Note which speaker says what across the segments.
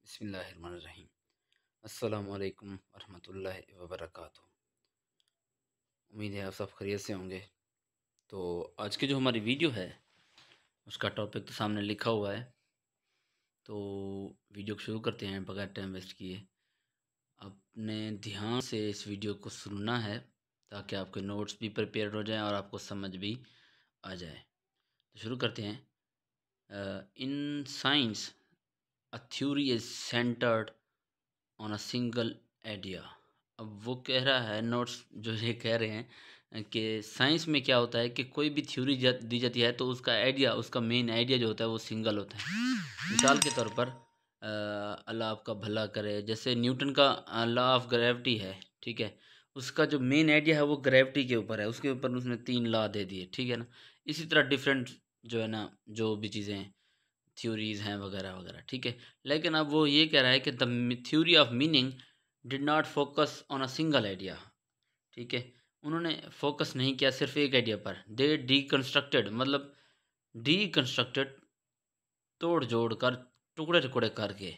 Speaker 1: बिस्मिल्लाहिर्रहमानिर्रहीम। अस्सलामु अलैकुम वरहमतुल्लाहि वबरकातुहू। उम्मीद है आप सब खैरियत से होंगे। तो आज की जो हमारी वीडियो है उसका टॉपिक तो सामने लिखा हुआ है, तो वीडियो को शुरू करते हैं बगैर टाइम वेस्ट किए। आपने ध्यान से इस वीडियो को सुनना है ताकि आपके नोट्स भी प्रिपेयर हो जाएं और आपको समझ भी आ जाए। तो शुरू करते हैं। In science a theory is centred on a single idea. अब वो कह रहा है, नोट्स जो ये कह रहे हैं कि साइंस में क्या होता है कि कोई भी थ्योरी दी जाती है तो उसका आइडिया, उसका मेन आइडिया जो होता है वो सिंगल होता है। मिसाल के तौर पर अल्लाह आपका भला करे, जैसे न्यूटन का लॉ ऑफ ग्रेविटी है, ठीक है। उसका जो मेन आइडिया है वो ग्रेविटी के ऊपर है, उसके ऊपर उसने 3 लॉ दे दिए, ठीक है ना। इसी तरह डिफरेंट जो है ना, जो भी चीज़ें हैं, थ्योरीज हैं वगैरह वगैरह, ठीक है। लेकिन अब वो ये कह रहा है कि the theory of meaning did not focus on a single idea, ठीक है। उन्होंने फोकस नहीं किया सिर्फ एक आइडिया पर। दे डीकंस्ट्रक्टेड, मतलब डीकंस्ट्रक्टेड, तोड़ जोड़ कर, टुकड़े टुकड़े करके,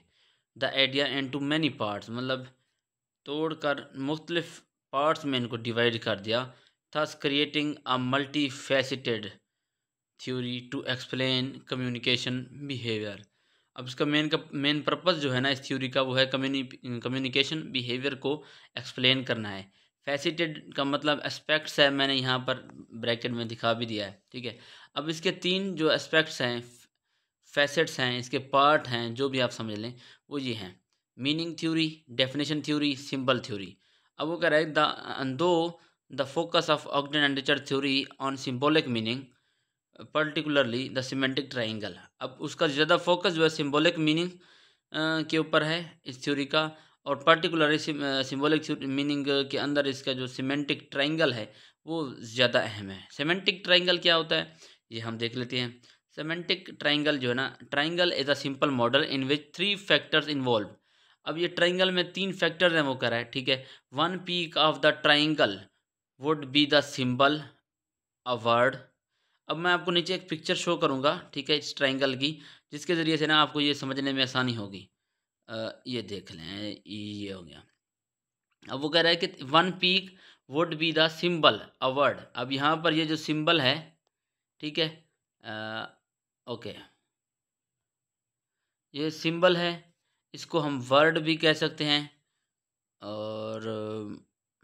Speaker 1: the idea into many parts, मतलब तोड़ कर मुख्तलिफ पार्ट्स में इनको डिवाइड कर दिया। Thus creating a multi faceted theory to explain communication behaviour. अब इसका मेन पर्पस जो है ना इस थ्योरी का, वो है कम्युनिकेशन बिहेवियर को एक्सप्लेन करना है। फैसिटेड का मतलब एस्पेक्ट्स है, मैंने यहाँ पर ब्रैकेट में दिखा भी दिया है, ठीक है। अब इसके 3 जो एस्पेक्ट्स हैं, फैसेट्स हैं, इसके पार्ट हैं, जो भी आप समझ लें, वो ये हैं: meaning theory, definition theory, symbol theory. अब वो कह रहा है the focus of Ogden and Richard theory on symbolic meaning, particularly the semantic triangle. अब उसका ज़्यादा फोकस जो है सिंबॉलिक मीनिंग के ऊपर है इस थ्योरी का, और पर्टिकुलरली सिंबॉलिक मीनिंग के अंदर इसका जो सिमेंटिक ट्राइंगल है वो ज़्यादा अहम है। सिमेंटिक ट्राइंगल क्या होता है ये हम देख लेते हैं। सिमेंटिक ट्राइंगल जो है ना, triangle is a simple model in which 3 factors involve. अब ये ट्राइंगल में 3 फैक्टर्स हैं वो कह रहा है, ठीक है। One peak of the triangle would be the symbol, a word. अब मैं आपको नीचे एक पिक्चर शो करूँगा, ठीक है, इस ट्रायंगल की, जिसके ज़रिए से ना आपको ये समझने में आसानी होगी। ये देख लें, ये हो गया। अब वो कह रहा है कि one peak would be the symbol, a word. अब यहाँ पर ये जो सिंबल है, ठीक है, ओके, ये सिंबल है, इसको हम वर्ड भी कह सकते हैं, और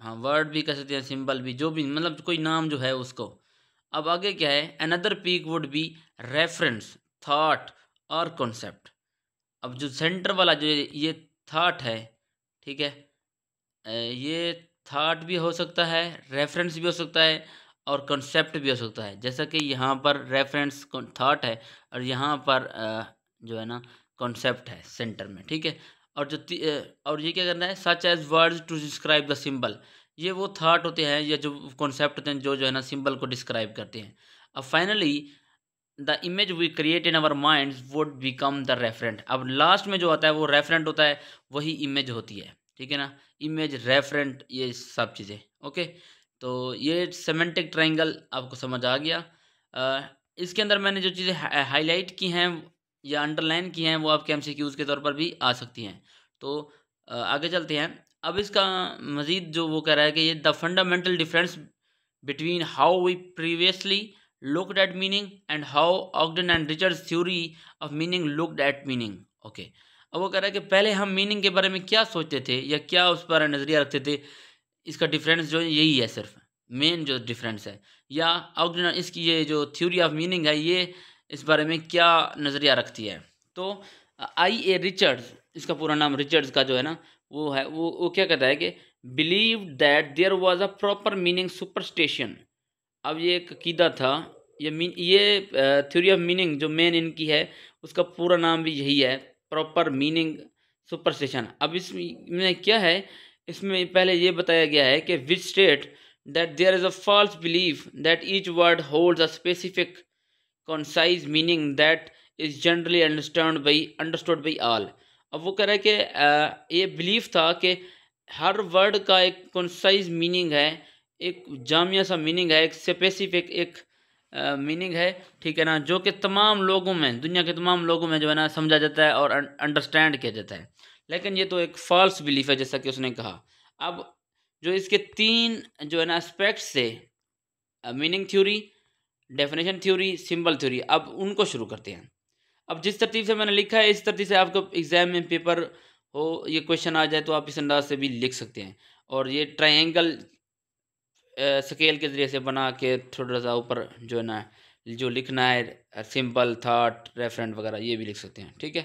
Speaker 1: हाँ, वर्ड भी कह सकते हैं, सिंबल भी, जो भी, मतलब कोई नाम जो है उसको। अब आगे क्या है, another peak would be reference, thought और कॉन्सेप्ट। अब जो सेंटर वाला जो ये थॉट है, ठीक है, ये थॉट भी हो सकता है, रेफरेंस भी हो सकता है, और कॉन्सेप्ट भी हो सकता है। जैसा कि यहाँ पर रेफरेंस थॉट है और यहाँ पर जो है ना कॉन्सेप्ट है सेंटर में, ठीक है। और और ये क्या करना है, such as words to describe the symbol. ये वो थॉट होते हैं या जो कॉन्सेप्ट होते हैं जो है ना सिंबल को डिस्क्राइब करते हैं। अब finally the image we create in our minds would become the referent. अब लास्ट में जो आता है वो रेफरेंट होता है, वही इमेज होती है, ठीक है ना। इमेज, रेफरेंट, ये सब चीज़ें, ओके। तो ये सेमेंटिक ट्रायंगल आपको समझ आ गया। इसके अंदर मैंने जो चीज़ें हाईलाइट की हैं या अंडरलाइन की हैं वो आपके एमसीक्यूज़ के तौर पर भी आ सकती हैं। तो आगे चलते हैं। अब इसका मज़ीद जो वो कह रहा है कि ये the fundamental difference between how we previously looked at meaning and how Ogden and Richard's theory of meaning looked at meaning. Okay. अब वो कह रहा है कि पहले हम मीनिंग के बारे में क्या सोचते थे या क्या उस पर नज़रिया रखते थे, इसका डिफरेंस जो यही है, सिर्फ मेन जो डिफरेंस है। या ऑगडन इसकी ये जो थ्योरी ऑफ मीनिंग है ये इस बारे में क्या नज़रिया रखती है। तो आई ए रिचर्ड्स, इसका पूरा नाम रिचर्ड्स का जो है ना वो है, वो क्या कहता है कि believe that there was a proper meaning superstition. अब ये एक अकीदा था, ये थ्योरी ऑफ मीनिंग जो मेन इनकी है उसका पूरा नाम भी यही है, प्रॉपर मीनिंग सुपरस्टिशन। अब इसमें क्या है, इसमें पहले ये बताया गया है कि which state that there is a false belief that each word holds a specific concise meaning that is generally understood by all। अब वो कह रहा है कि ये बिलीफ था कि हर वर्ड का एक कंसाइज मीनिंग है, एक जामिया सा मीनिंग है, एक स्पेसिफिक, एक मीनिंग है, ठीक है ना, जो कि तमाम लोगों में, दुनिया के तमाम लोगों में जो है ना समझा जाता है और अंडरस्टैंड किया जाता है। लेकिन ये तो एक फॉल्स बिलीफ है, जैसा कि उसने कहा। अब जो इसके 3 जो है ना एस्पेक्ट्स थे, meaning theory, definition theory, symbol theory, अब उनको शुरू करते हैं। अब जिस तरतीब से मैंने लिखा है, इस तरतीब से आपको एग्जाम में पेपर हो, ये क्वेश्चन आ जाए तो आप इस अंदाज से भी लिख सकते हैं। और ये ट्रायंगल स्केल के ज़रिए से बना के थोड़ा सा ऊपर जो है ना जो लिखना है, सिंपल थॉट रेफरेंट वगैरह, ये भी लिख सकते हैं, ठीक है।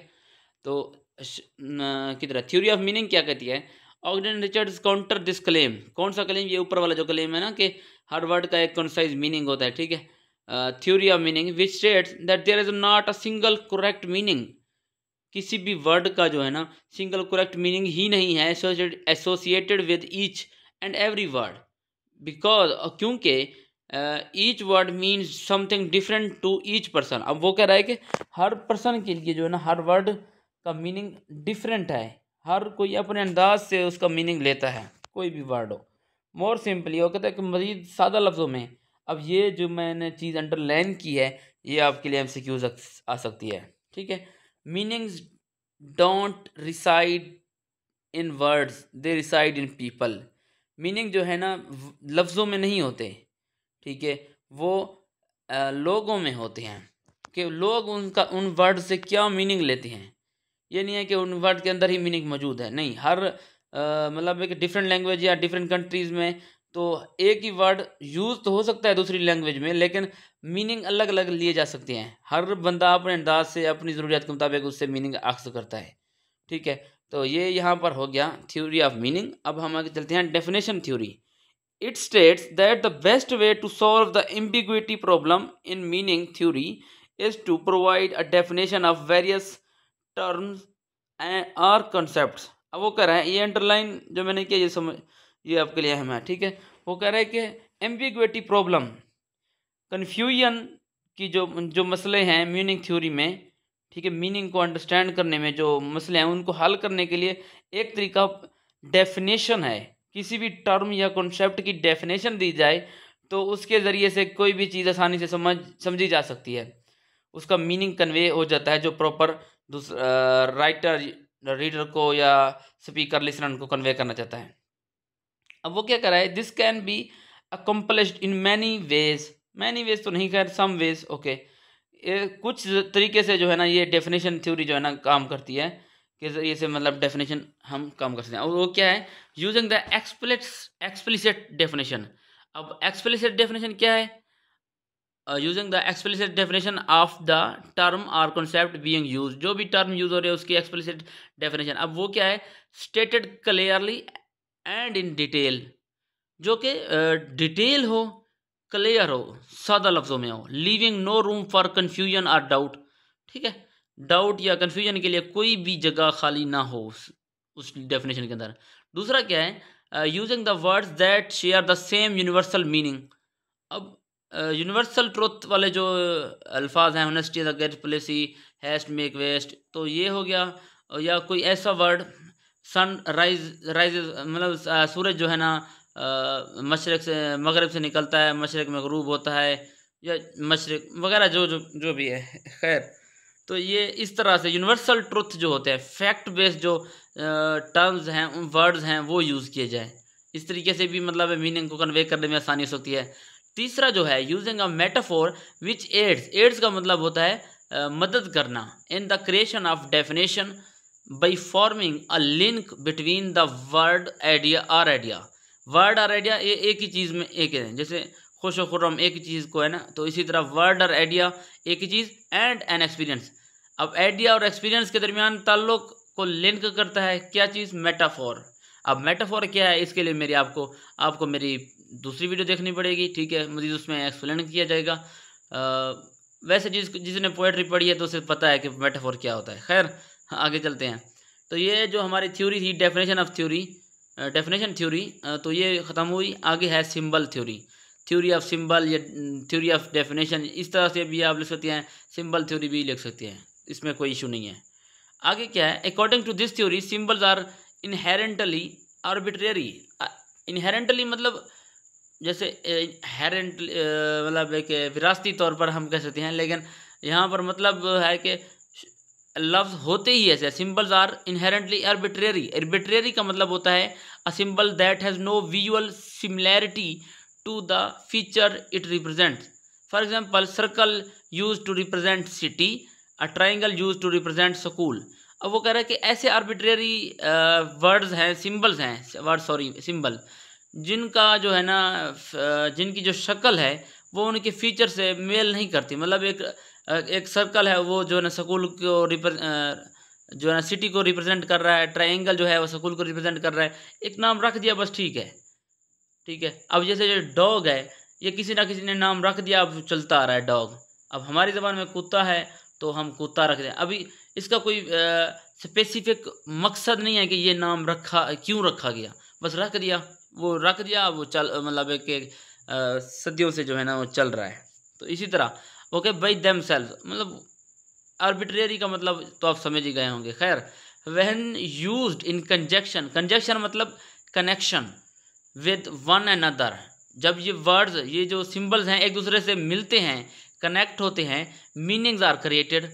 Speaker 1: तो किधर थ्योरी ऑफ मीनिंग क्या कहती है? Augustine Richards counter this claim. कौन सा क्लेम? ये ऊपर वाला जो क्लेम है ना कि हर वर्ड का एक कंसाइज मीनिंग होता है, ठीक है। Theory of meaning which states that there is not a single correct meaning. किसी भी वर्ड का जो है ना सिंगल करेक्ट मीनिंग ही नहीं है associated with each and every word, because क्योंकि each word means something different to each person. अब वो कह रहा है कि हर पर्सन के लिए जो है ना हर वर्ड का मीनिंग डिफरेंट है, हर कोई अपने अंदाज से उसका मीनिंग लेता है, कोई भी वर्ड हो। मोर सिंपली वो कहता है कि मज़ीद सादा लफ्ज़ों में, अब ये जो मैंने चीज़ अंडरलाइन की है ये आपके लिए MCQ आ सकती है, ठीक है। Meanings don't reside in words, they reside in people. Meaning जो है ना लफ्ज़ों में नहीं होते, ठीक है, वो लोगों में होते हैं कि लोग उनका उन वर्ड से क्या मीनिंग लेते हैं। ये नहीं है कि उन वर्ड के अंदर ही मीनिंग मौजूद है, नहीं। हर मतलब एक डिफरेंट लैंग्वेज या डिफरेंट कंट्रीज़ में तो एक ही वर्ड यूज़ तो हो सकता है दूसरी लैंग्वेज में, लेकिन मीनिंग अलग अलग लिए जा सकते हैं। हर बंदा अपने अंदाज से अपनी ज़रूरियात के मुताबिक उससे मीनिंग अक्स करता है, ठीक है। तो ये यहाँ पर हो गया थ्योरी ऑफ मीनिंग। अब हम आगे चलते हैं definition theory. It states that the best way to solve the ambiguity problem in meaning theory is to provide a definition of various terms or concepts. अब वो कह रहा है, ये अंडरलाइन जो मैंने किया ये समझ, ये आपके लिए अहम है, ठीक है। वो कह रहा है कि एम्बिग्विटी प्रॉब्लम, कन्फ्यूजन की जो जो मसले हैं मीनिंग थ्योरी में, ठीक है, मीनिंग को अंडरस्टैंड करने में जो मसले हैं उनको हल करने के लिए एक तरीका डेफिनेशन है। किसी भी टर्म या कॉन्सेप्ट की डेफिनेशन दी जाए तो उसके ज़रिए से कोई भी चीज़ आसानी से समझी जा सकती है, उसका मीनिंग कन्वे हो जाता है जो प्रॉपर राइटर रीडर को या स्पीकर लिसनर को कन्वे करना चाहता है। अब वो क्या कर रहा है, this can be accomplished in many ways, many ways तो नहीं, खैर सम वेज, ओके। ये कुछ तरीके से जो है ना ये डेफिनेशन थ्योरी जो है ना काम करती है, कि ज़रिए से मतलब डेफिनेशन हम काम कर सकते हैं। और वो क्या है, यूजिंग द एक्सप्लिसिट डेफिनेशन। अब एक्सप्लिसिट डेफिनेशन क्या है? Using the explicit definition of the term और कॉन्सेप्ट बीइंग यूज, जो भी टर्म यूज हो रहे हैं उसकी एक्सप्लिसिट डेफिनेशन। अब वो क्या है, stated clearly and in detail, जो कि डिटेल हो, क्लियर हो, सादा लफ्ज़ों में हो, leaving no room for confusion और डाउट, ठीक है। डाउट या कन्फ्यूजन के लिए कोई भी जगह खाली ना हो उस डेफिनेशन के अंदर। दूसरा क्या है, using the words that share the same universal meaning. अब यूनिवर्सल ट्रुथ वाले जो अल्फाज हैं, honesty the gate policy, haste make waste, तो ये हो गया। या कोई ऐसा वर्ड, सन राइजेज, मतलब सूरज जो है ना मशरक़ से मगरब से निकलता है, मशरक़ में ग़ुरूब होता है, या मशरक़ वगैरह जो जो जो भी है, खैर। तो ये इस तरह से यूनिवर्सल ट्रुथ जो होते हैं, फैक्ट बेस्ड जो टर्म्स हैं, वर्ड्स हैं, वो यूज़ किए जाएँ। इस तरीके से भी मतलब मीनिंग को कन्वे करने में आसानी हो सकती है। तीसरा जो है, using a metaphor which aids का मतलब होता है मदद करना, in the creation of definition by forming a link between the word idea और आइडिया। वर्ड और आइडिया ये एक ही चीज़ में एक है, जैसे खुश व खुर्रम एक ही चीज़ को है ना, तो इसी तरह वर्ड और आइडिया एक ही चीज़, एंड एन एक्सपीरियंस। अब आइडिया और एक्सपीरियंस के दरमियान ताल्लुक को लिंक करता है क्या चीज़? मेटाफोर। अब मेटाफोर क्या है, इसके लिए मेरी आपको मेरी दूसरी वीडियो देखनी पड़ेगी, ठीक है, मज़ीद उसमें एक्सप्लेन किया जाएगा। वैसे जिसने पोएट्री पढ़ी है तो उसे पता है कि मेटाफोर क्या होता है। खैर आगे चलते हैं। तो ये जो हमारी थ्योरी थी definition of theory, definition theory, तो ये ख़त्म हुई। आगे है symbol theory, theory of symbol या थ्योरी ऑफ डेफिनेशन, इस तरह से भी आप लिख सकते हैं, सिंबल थ्योरी भी लिख सकते हैं, इसमें कोई इशू नहीं है। आगे क्या है, according to this theory symbols are inherently arbitrary. Inherently मतलब जैसे इनहेरेंट मतलब एक विरासती तौर पर हम कह सकते हैं, लेकिन यहाँ पर मतलब है कि लफ्ज़ होते ही ऐसे, symbols are inherently arbitrary. Arbitrary का मतलब होता है a symbol that has no visual similarity to the feature it represents. For example, circle use to represent city, a triangle use to represent school. अब वो कह रहा है कि ऐसे आर्बिट्रेरी वर्ड्स हैं, सिंबल्स हैं, वर्ड सॉरी सिंबल, जिनका जो है ना जिनकी जो शक्ल है वो उनके फीचर से मेल नहीं करती। मतलब एक सर्कल है, वो जो है ना स्कूल को जो है ना सिटी को रिप्रेजेंट कर रहा है, ट्रायंगल जो है वो स्कूल को रिप्रेजेंट कर रहा है। एक नाम रख दिया बस, ठीक है, ठीक है। अब जैसे जो डॉग है, ये किसी ना किसी ने नाम रख दिया, अब चलता आ रहा है डॉग। अब हमारी ज़बान में कुत्ता है तो हम कुत्ता रख दें। अभी इसका कोई स्पेसिफिक मकसद नहीं है कि ये नाम रखा क्यों रखा गया, बस रख दिया, वो रख दिया, वो चल मतलब एक सदियों से जो है ना वो चल रहा है। तो इसी तरह ओके बाई देम सेल्फ, मतलब आर्बिट्रेरी का मतलब तो आप समझ ही गए होंगे। खैर, when used in conjunction, conjunction मतलब कनेक्शन विद वन अनदर, जब ये वर्ड्स, ये जो सिंबल्स हैं एक दूसरे से मिलते हैं, कनेक्ट होते हैं, मीनिंग्स आर क्रिएटेड,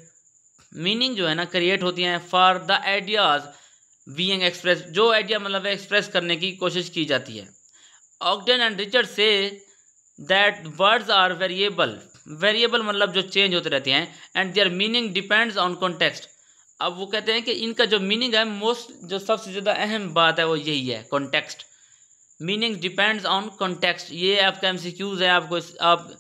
Speaker 1: मीनिंग जो है ना क्रिएट होती हैं for the ideas being express, जो आइडिया मतलब एक्सप्रेस करने की कोशिश की जाती है। Ogden and Richard say that words are variable, variable मतलब जो चेंज होते रहते हैं, and their meaning depends on context. अब वो कहते हैं कि इनका जो मीनिंग है, मोस्ट जो सबसे ज़्यादा अहम बात है वो यही है, context. Meaning depends on context, ये आपका एमसीक्यूज है, आपको आप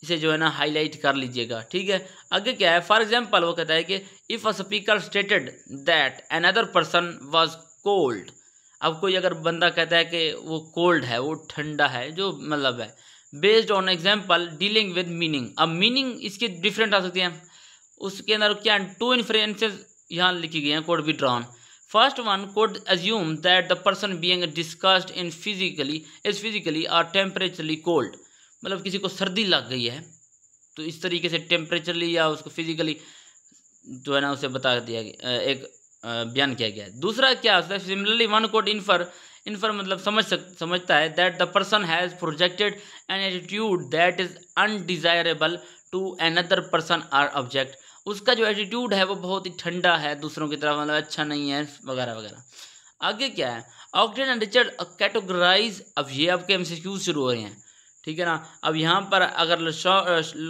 Speaker 1: इसे जो है ना हाईलाइट कर लीजिएगा, ठीक है। आगे क्या है, फॉर एग्जांपल वो कहता है कि if a speaker stated that another person was cold. अब कोई अगर बंदा कहता है कि वो कोल्ड है, वो ठंडा है, जो मतलब है, based on example dealing with meaning. अब मीनिंग इसकी डिफरेंट आ सकती है, उसके अंदर क्या टू इन्फ्रेंसेस यहाँ लिखी गई हैं, code be drawn. First one could assume that the person being discussed in physically is physically or temperaturily cold, मतलब किसी को सर्दी लग गई है तो इस तरीके से टेम्परेचरली या उसको फिजिकली जो है ना उसे बता दिया गया, एक बयान किया गया है। दूसरा क्या होता है, similarly one could infer, infer मतलब समझता है that the person has projected an attitude that is undesirable to another person or object. उसका जो एटीट्यूड है वो बहुत ही ठंडा है दूसरों की तरफ, मतलब अच्छा नहीं है वगैरह वगैरह। आगे क्या है, ऑक्टेन एंड रिचर्ड कैटेगराइज, अब ये आपके एमसीक्यूज शुरू हो रहे हैं, ठीक है ना। अब यहाँ पर अगर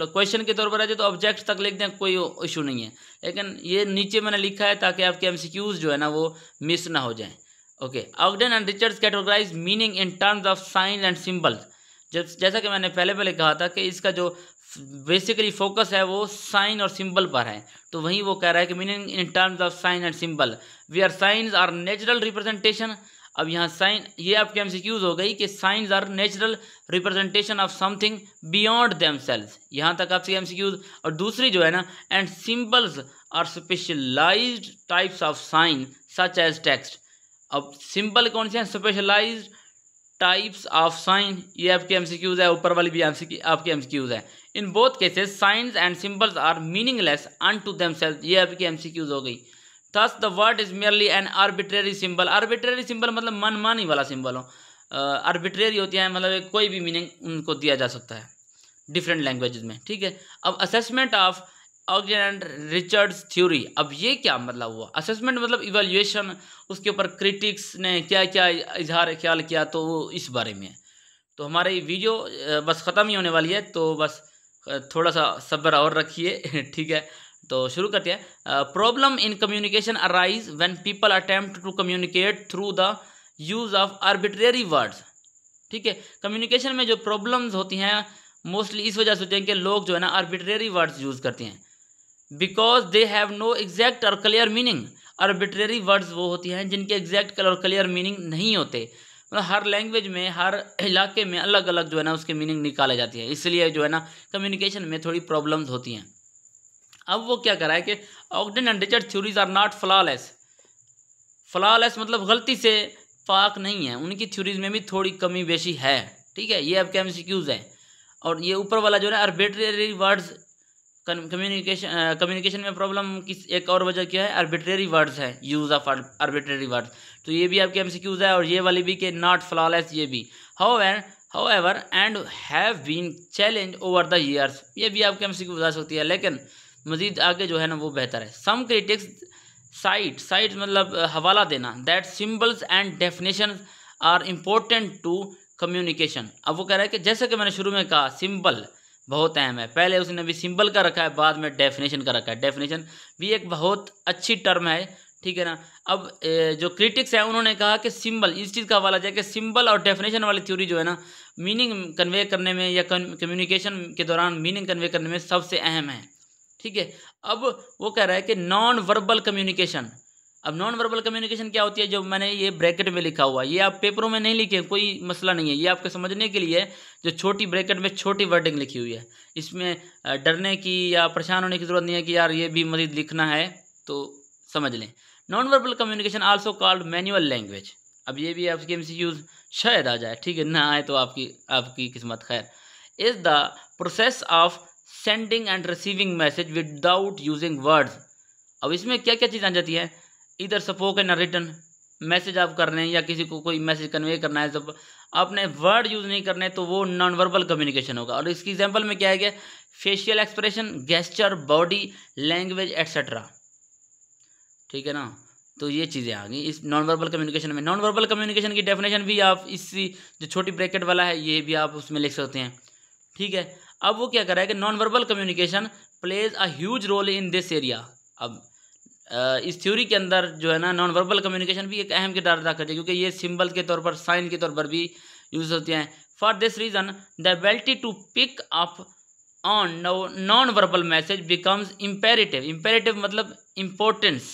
Speaker 1: क्वेश्चन के तौर पर आ जाए तो ऑब्जेक्ट तक लिख दें, कोई इशू नहीं है, लेकिन ये नीचे मैंने लिखा है ताकि आपके एमसीक्यूज जो है ना वो मिस ना हो जाएं। Okay, Ogden and Richards categorise meaning in terms of sign and symbols. जैसा कि मैंने पहले कहा था कि इसका जो बेसिकली फोकस है वो साइन और सिंबल पर है, तो वहीं वो कह रहा है कि meaning in terms of sign and symbol where signs are natural representation. अब यहाँ साइन, ये आपके एमसीक्यूज हो गई कि signs are natural representation of something beyond themselves, यहाँ तक आपसे एमसीक्यूज। और दूसरी जो है ना, and symbols are specialised types of sign such as text. अब सिंबल कौन से हैं, स्पेशलाइज्ड टाइप्स ऑफ साइन, ये आपके एमसीक्यूज है, ऊपर वाली भी आपके एमसीक्यूज है। In both cases signs and symbols are meaningless unto themselves, ये आपकी एमसीक्यूज हो गई। Thus the word is merely an arbitrary symbol, arbitrary symbol मतलब मनमानी वाला सिंबल हो, आर्बिट्रेरी होती है मतलब कोई भी मीनिंग उनको दिया जा सकता है डिफरेंट लैंग्वेजेस में, ठीक है। अब assessment of octane and Richards theory, अब ये क्या मतलब हुआ, असेसमेंट मतलब इवैल्यूएशन, उसके ऊपर क्रिटिक्स ने क्या क्या इजहार ख्याल किया, तो वो इस बारे में है। तो हमारी वीडियो बस ख़त्म ही होने वाली है, तो बस थोड़ा सा सब्र और रखिए ठीक है। तो शुरू करते हैं। Problem in communication arise when people attempt to communicate through the use of arbitrary words, ठीक है। कम्युनिकेशन में जो प्रॉब्लम्स होती हैं मोस्टली इस वजह से होती हैं कि लोग जो है ना आर्बिट्रेरी वर्ड्स यूज़ करते हैं, because they have no exact और क्लियर मीनिंग। आर्बिट्रेरी वर्ड्स वो होती हैं जिनके एग्जैक्ट और क्लियर मीनिंग नहीं होते, मतलब हर लैंग्वेज में हर इलाके में अलग अलग जो है ना उसके मीनिंग निकाले जाती है, इसलिए जो है ना कम्युनिकेशन में थोड़ी प्रॉब्लम्स होती हैं। अब वो क्या कर रहा है कि Ogden and Richard theories are not flawless, flawless मतलब गलती से पाक नहीं है, उनकी थ्योरीज में भी थोड़ी कमी बेशी है, ठीक है। ये आपके एमसीक्यूज हैं। और ये ऊपर वाला जो है ना आर्बिट्रेरी वर्ड्स, कम्युनिकेशन में प्रॉब्लम की एक और वजह क्या है, आर्बिट्रेरी वर्ड्स है, यूज़ ऑफ आर्बिट्रेरी वर्ड्स, तो ये भी आपके एमसीक्यूज है। और ये वाली भी कि नॉट फ्लॉलेस, ये भी। However and have been challenge over the years. ये भी आपके एमसीक्यू बता सकती है, लेकिन मजीद आगे जो है ना वो बेहतर है। सम क्रिटिक्स साइट मतलब हवाला देना, that symbols and definition are important to communication. अब वो कह रहा है कि जैसे कि मैंने शुरू में कहा सिंबल बहुत अहम है, पहले उसने भी सिंबल का रखा है, बाद में डेफिनेशन का रखा है। डेफिनेशन भी एक बहुत अच्छी टर्म है, ठीक है ना। अब जो क्रिटिक्स है उन्होंने कहा कि सिंबल, इस चीज़ का हवाला दिया कि सिंबल और डेफिनेशन वाली थ्योरी जो है ना मीनिंग कन्वे करने में या कम्युनिकेशन के दौरान मीनिंग कन्वे करने में सबसे अहम है, ठीक है। अब वो कह रहा है कि नॉन वर्बल कम्युनिकेशन। अब नॉन वर्बल कम्युनिकेशन क्या होती है, जो मैंने ये ब्रैकेट में लिखा हुआ, ये आप पेपरों में नहीं लिखे, कोई मसला नहीं है, ये आपके समझने के लिए जो छोटी ब्रैकेट में छोटी वर्डिंग लिखी हुई है, इसमें डरने की या परेशान होने की ज़रूरत नहीं है कि यार ये भी मज़ीद लिखना है, तो समझ लें। Non verbal communication also called manual language. अब ये भी आपके एमसीक्यूज शायद आ जाए, ठीक है, ना आए तो आपकी किस्मत खैर। Is the process of sending end receiving message without using words. अब इसमें क्या क्या चीज़ आ जाती है, इधर स्पोकन या रिटन मैसेज आप कर रहे हैं या किसी को कोई मैसेज कन्वे करना है, जब आपने वर्ड यूज़ नहीं करने तो वो नॉन वर्बल कम्युनिकेशन होगा। और इसकी एग्जांपल में क्या है कि facial expression, gesture, body language etcetera, ठीक है ना। तो ये चीज़ें आ गई इस नॉन वर्बल कम्युनिकेशन में। नॉन वर्बल कम्युनिकेशन की डेफिनेशन भी आप इसी जो छोटी ब्रैकेट वाला है ये भी आप उसमें लिख सकते हैं, ठीक है। अब वो क्या कर रहा है कि non verbal communication plays a huge role in this area. अब इस थ्योरी के अंदर जो है ना नॉन वर्बल कम्युनिकेशन भी एक अहम किरदार अदा करती है, क्योंकि ये सिंबल के तौर पर, साइन के तौर पर भी यूज़ होते हैं। For this reason the ability to pick up on non verbal message becomes imperative. Imperative मतलब इम्पोर्टेंस,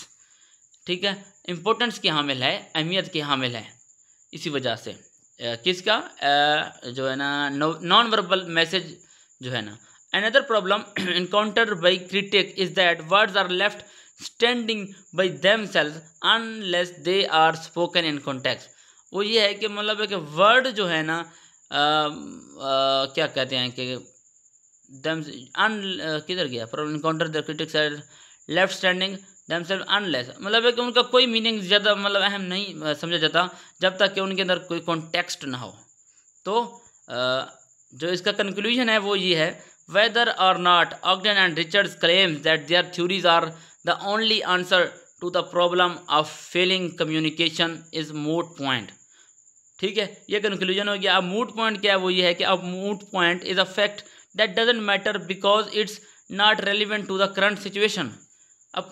Speaker 1: ठीक है, इम्पोर्टेंस की हामिल है, अहमियत की हामिल है। इसी वजह से किसका जो है ना नॉन वर्बल मैसेज जो है ना। Another problem encounter by critic is that words are left standing by themselves unless they are spoken in context. वो ये है कि मतलब है कि वर्ड जो है ना क्या कहते हैं कि दम अन किधर गया, problem encounter the critics are left standing themselves unless, मतलब है कि उनका कोई मीनिंग ज़्यादा मतलब अहम नहीं समझा जाता जब तक कि उनके अंदर कोई कॉन्टेक्स्ट ना हो। तो जो इसका कंक्लूजन है वो ये है, वेदर और not Ogden and Richards claims that their theories are the only answer to the problem of failing communication is moot point, ठीक है। ये कंक्लूजन हो गया। अब मूट पॉइंट क्या है, वो ये है कि अब moot point is a fact that doesn't matter because it's not relevant to the current situation. अब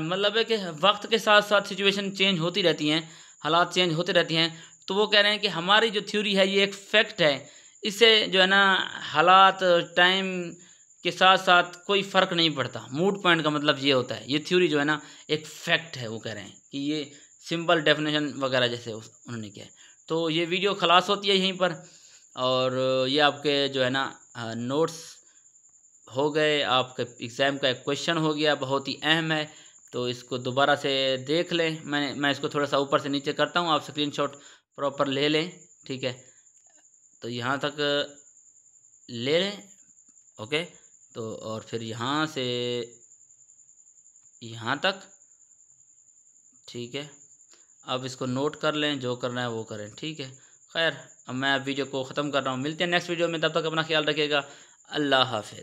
Speaker 1: मतलब है कि वक्त के साथ साथ सिचुएशन चेंज होती रहती हैं, हालात चेंज होते रहती हैं। तो वो कह रहे हैं कि हमारी जो थ्योरी है ये एक फैक्ट है, इससे जो है ना हालात टाइम के साथ साथ कोई फ़र्क नहीं पड़ता। मूड पॉइंट का मतलब ये होता है, ये थ्योरी जो है ना एक फैक्ट है। वो कह रहे हैं कि ये सिंपल डेफिनेशन वगैरह जैसे उन्होंने किया है। तो ये वीडियो खलास होती है यहीं पर, और ये आपके जो है ना नोट्स हो गए, आपके एग्ज़ाम का एक क्वेश्चन हो गया, बहुत ही अहम है। तो इसको दोबारा से देख लें, मैं इसको थोड़ा सा ऊपर से नीचे करता हूँ, आप स्क्रीनशॉट प्रॉपर ले लें, ठीक है। तो यहाँ तक ले लें, ओके। तो और फिर यहाँ से यहाँ तक, ठीक है। अब इसको नोट कर लें, जो करना है वो करें, ठीक है। खैर अब मैं वीडियो को ख़त्म कर रहा हूँ, मिलते हैं नेक्स्ट वीडियो में, तब तक अपना ख्याल रखिएगा। अल्लाह हाफ़िज़।